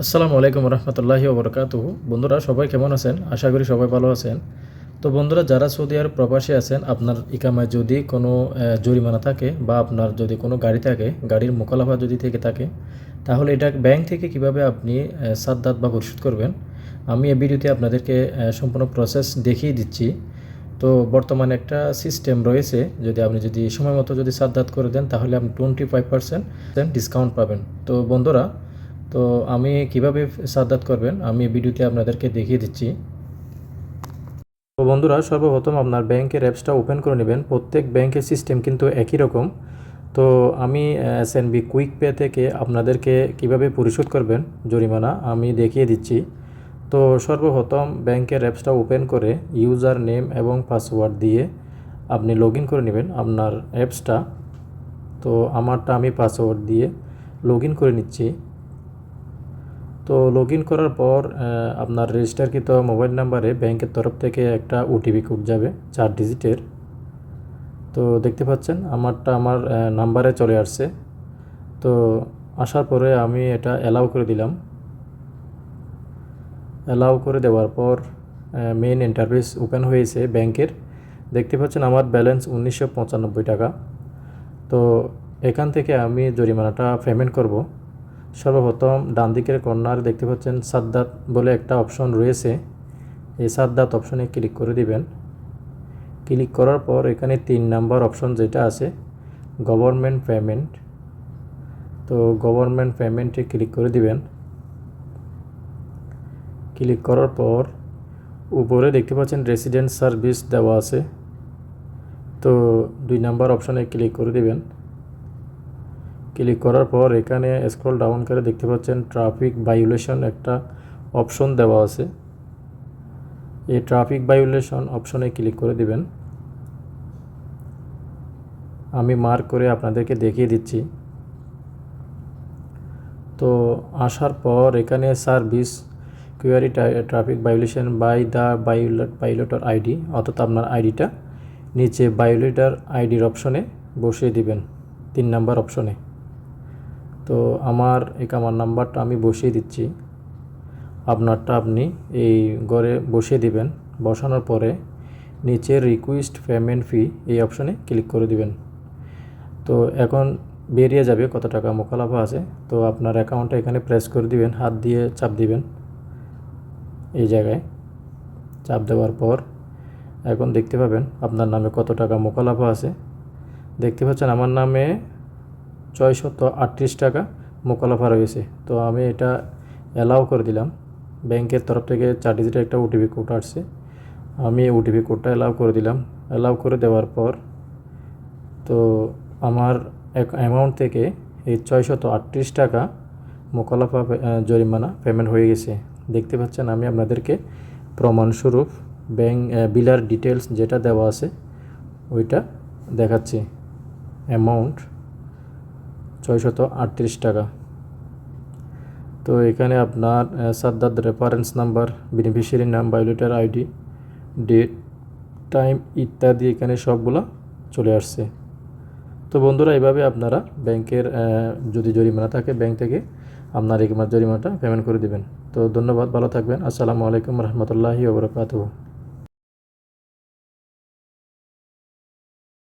আসসালামু আলাইকুম রহমতুল্লাহি ওবরকাতুহু। বন্ধুরা সবাই কেমন আছেন? আশা করি সবাই ভালো আছেন। তো বন্ধুরা, যারা সৌদি আরব প্রবাসী আছেন, আপনার ইকামায় যদি কোনো জরিমানা থাকে বা আপনার যদি কোনো গাড়ি থাকে, গাড়ির মোকালাফা যদি থেকে থাকে, তাহলে এটা ব্যাংক থেকে কিভাবে আপনি সাদ্দাত বা পরিশোধ করবেন, আমি এই ভিডিওতে আপনাদেরকে সম্পূর্ণ প্রসেস দেখিয়ে দিচ্ছি। তো বর্তমানে একটা সিস্টেম রয়েছে, আপনি সময় মতো যদি সাদ্দাত করে দেন তাহলে আপনি 25% ডিসকাউন্ট পাবেন। তো বন্ধুরা, তো আমি কিভাবে সাদ্দাত করবেন আমি ভিডিওতে আপনাদেরকে দেখিয়ে দিচ্ছি। তো বন্ধুরা, সর্বপ্রথম আপনার ব্যাংকের অ্যাপসটা ওপেন করে নেবেন। প্রত্যেক ব্যাংকের সিস্টেম কিন্তু একই রকম। তো আমি এসএনবি কুইক পে থেকে আপনাদেরকে কিভাবে পরিশোধ করবেন জরিমানা আমি দেখিয়ে দিচ্ছি। তো সর্বপ্রথম ব্যাংকের অ্যাপসটা ওপেন করে ইউজার নেম এবং পাসওয়ার্ড দিয়ে আপনি লগ ইন করে নেবেন আপনার অ্যাপসটা। তো আমারটা আমি পাসওয়ার্ড দিয়ে লগ ইন করে নিচ্ছি। তো লগ ইন করার পর আপনার রেজিস্টারকৃত মোবাইল নাম্বারে ব্যাংকের তরফ থেকে একটা ওটিপি কোড যাবে 4 ডিজিটের। তো দেখতে পাচ্ছেন আমারটা আমার নাম্বারে চলে আসছে। তো আসার পরে আমি এটা অ্যালাউ করে দিলাম। অ্যালাউ করে দেওয়ার পর মেইন ইন্টারফেস ওপেন হয়েছে ব্যাংকের। দেখতে পাচ্ছেন আমার ব্যালেন্স 1995 টাকা। তো এখান থেকে আমি জরিমানাটা পেমেন্ট করব। সর্বপ্রথম ডান দিকের কর্নার দেখতে পাচ্ছেন সাদ্দাত বলে একটা অপশন রয়েছে। এই সাদ্দাত অপশনে ক্লিক করে দিবেন। ক্লিক করার পর এখানে 3 নাম্বার অপশন যেটা আছে গভর্নমেন্ট পেমেন্ট, তো গভর্নমেন্ট পেমেন্টে ক্লিক করে দিবেন। ক্লিক করার পর উপরে দেখতে পাচ্ছেন রেসিডেন্ট সার্ভিস দেওয়া আছে, তো 2 নাম্বার অপশনে ক্লিক করে দিবেন। ক্লিক করার পর এখানে স্ক্রল ডাউন করে দেখতে পাচ্ছেন ট্রাফিক ভায়োলেশন একটা অপশন দেওয়া আছে। এই ট্রাফিক ভায়োলেশন অপশনে ক্লিক করে দিবেন। আমি মার্ক করে আপনাদেরকে দেখিয়ে দিচ্ছি। তো আসার পর এখানে service query traffic violation by the violator ID, অর্থাৎ আপনার আইডিটা নিচে ভায়োলেটর আইডির অপশনে বসিয়ে দিবেন 3 নাম্বার অপশনে। তো আমার নাম্বারটা আমি বসিয়ে দিচ্ছি, আপনারটা আপনি এই ঘরে বসিয়ে দিবেন। বসানোর পরে নিচে রিকোয়েস্ট পেমেন্ট ফি এই অপশনে ক্লিক করে দিবেন। তো এখন বেরিয়ে যাবে কত টাকা মোকালাফা আছে। তো আপনার অ্যাকাউন্টটা এখানে প্রেস করে দিবেন, হাত দিয়ে চাপ দিবেন। এই জায়গায় চাপ দেওয়ার পর এখন দেখতে পাবেন আপনার নামে কত টাকা মোকালাফা আছে। দেখতে পাচ্ছেন আমার নামে 638 টাকা মোকালাফা রয়েছে। তো আমি এটা অ্যালাউ করে দিলাম। ব্যাংকের তরফ থেকে 4 ডিজিটের একটা ওটিপি কোড আসছে, আমি ওটিপি কোডটা অ্যালাউ করে দিলাম। অ্যালাউ করে দেওয়ার পর তো আমার অ্যামাউন্ট থেকে এই 638 টাকা মোকালাফা জরিমানা পেমেন্ট হয়ে গেছে। দেখতে পাচ্ছেন আমি আপনাদেরকে প্রমাণস্বরূপ ব্যাংক বিলার ডিটেলস যেটা দেওয়া আছে ওইটা দেখাচ্ছি। অ্যামাউন্ট 638 টাকা। তো এখানে আপনার সাদ্দাত রেফারেন্স নাম্বার, বেনিফিশিয়ারি নাম, ভায়োলেটর আইডি, ডেট, টাইম ইত্যাদি এখানে সবগুলো চলে আসছে। তো বন্ধুরা, এভাবে আপনারা ব্যাংকের যদি জরিমানা থাকে ব্যাংক থেকে আপনার জরিমানাটা পেমেন্ট করে দিবেন। তো ধন্যবাদ, ভালো থাকবেন। আসসালামু আলাইকুম রহমতুল্লাহি ওবরাকাতুহু।